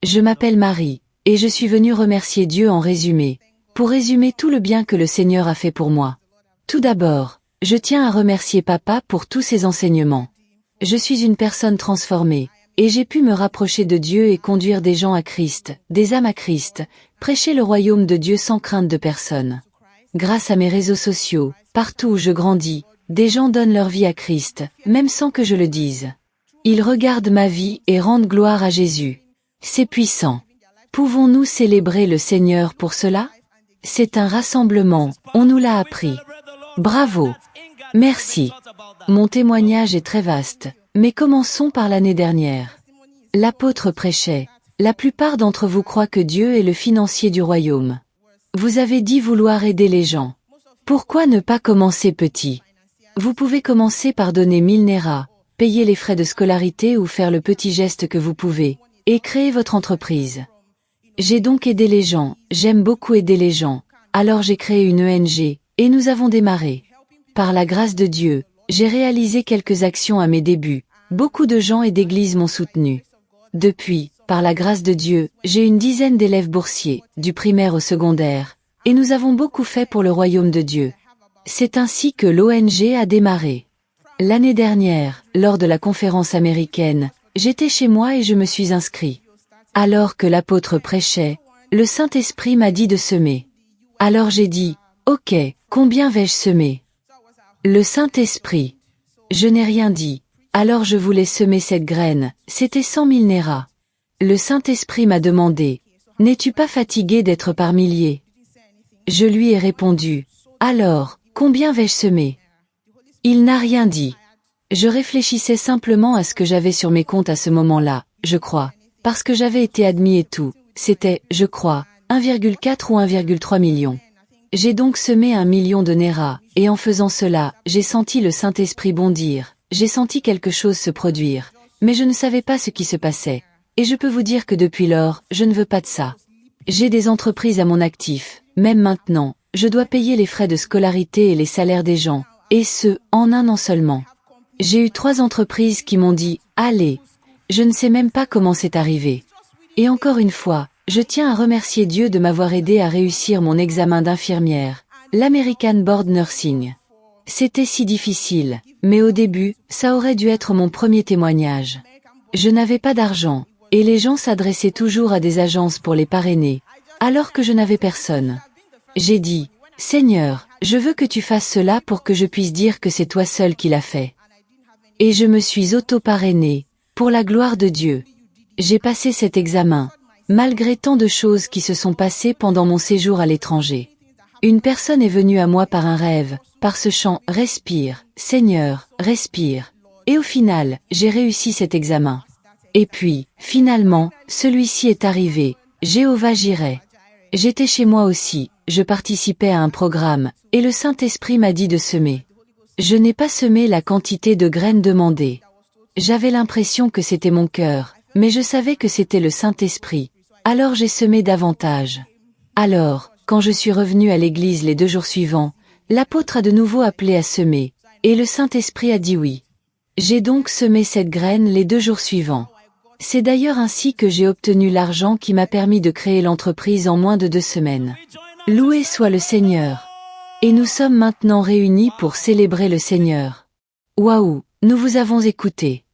Je m'appelle Marie, et je suis venue remercier Dieu en résumé, pour résumer tout le bien que le Seigneur a fait pour moi. Tout d'abord, je tiens à remercier Papa pour tous ses enseignements. Je suis une personne transformée, et j'ai pu me rapprocher de Dieu et conduire des gens à Christ, des âmes à Christ, prêcher le royaume de Dieu sans crainte de personne. Grâce à mes réseaux sociaux, partout où je grandis, des gens donnent leur vie à Christ, même sans que je le dise. Ils regardent ma vie et rendent gloire à Jésus. C'est puissant. Pouvons-nous célébrer le Seigneur pour cela? C'est un rassemblement, on nous l'a appris. Bravo. Merci. Mon témoignage est très vaste, mais commençons par l'année dernière. L'apôtre prêchait. La plupart d'entre vous croient que Dieu est le financier du royaume. Vous avez dit vouloir aider les gens. Pourquoi ne pas commencer petit? Vous pouvez commencer par donner 1000 Naira, payer les frais de scolarité ou faire le petit geste que vous pouvez, et créer votre entreprise. J'ai donc aidé les gens, j'aime beaucoup aider les gens, alors j'ai créé une ONG, et nous avons démarré. Par la grâce de Dieu, j'ai réalisé quelques actions à mes débuts, beaucoup de gens et d'églises m'ont soutenu. Depuis, par la grâce de Dieu, j'ai une dizaine d'élèves boursiers, du primaire au secondaire, et nous avons beaucoup fait pour le royaume de Dieu. C'est ainsi que l'ONG a démarré. L'année dernière, lors de la conférence américaine, j'étais chez moi et je me suis inscrit. Alors que l'apôtre prêchait, le Saint-Esprit m'a dit de semer. Alors j'ai dit, ok, combien vais-je semer? Le Saint-Esprit. Je n'ai rien dit. Alors je voulais semer cette graine, c'était 100 000 Naira. Le Saint-Esprit m'a demandé, n'es-tu pas fatigué d'être par milliers? Je lui ai répondu, alors, combien vais-je semer? Il n'a rien dit. Je réfléchissais simplement à ce que j'avais sur mes comptes à ce moment-là, je crois, parce que j'avais été admis et tout, c'était, je crois, 1,4 ou 1,3 million. J'ai donc semé 1 million de Naira, et en faisant cela, j'ai senti le Saint-Esprit bondir, j'ai senti quelque chose se produire, mais je ne savais pas ce qui se passait. Et je peux vous dire que depuis lors, je ne veux pas de ça. J'ai des entreprises à mon actif, même maintenant, je dois payer les frais de scolarité et les salaires des gens, et ce, en un an seulement. J'ai eu 3 entreprises qui m'ont dit, allez, je ne sais même pas comment c'est arrivé. Et encore une fois, je tiens à remercier Dieu de m'avoir aidé à réussir mon examen d'infirmière, l'American Board Nursing. C'était si difficile, mais au début, ça aurait dû être mon premier témoignage. Je n'avais pas d'argent, et les gens s'adressaient toujours à des agences pour les parrainer, alors que je n'avais personne. J'ai dit, Seigneur, je veux que tu fasses cela pour que je puisse dire que c'est toi seul qui l'as fait. Et je me suis auto-parrainée, pour la gloire de Dieu. J'ai passé cet examen, malgré tant de choses qui se sont passées pendant mon séjour à l'étranger. Une personne est venue à moi par un rêve, par ce chant « Respire, Seigneur, respire ». Et au final, j'ai réussi cet examen. Et puis, finalement, celui-ci est arrivé, Jéhovah Jireh. J'étais chez moi aussi, je participais à un programme, et le Saint-Esprit m'a dit de semer. Je n'ai pas semé la quantité de graines demandées. J'avais l'impression que c'était mon cœur, mais je savais que c'était le Saint-Esprit, alors j'ai semé davantage. Alors, quand je suis revenu à l'église les 2 jours suivants, l'apôtre a de nouveau appelé à semer, et le Saint-Esprit a dit oui. J'ai donc semé cette graine les 2 jours suivants. C'est d'ailleurs ainsi que j'ai obtenu l'argent qui m'a permis de créer l'entreprise en moins de 2 semaines. Loué soit le Seigneur. Et nous sommes maintenant réunis pour célébrer le Seigneur. Waouh, nous vous avons écouté.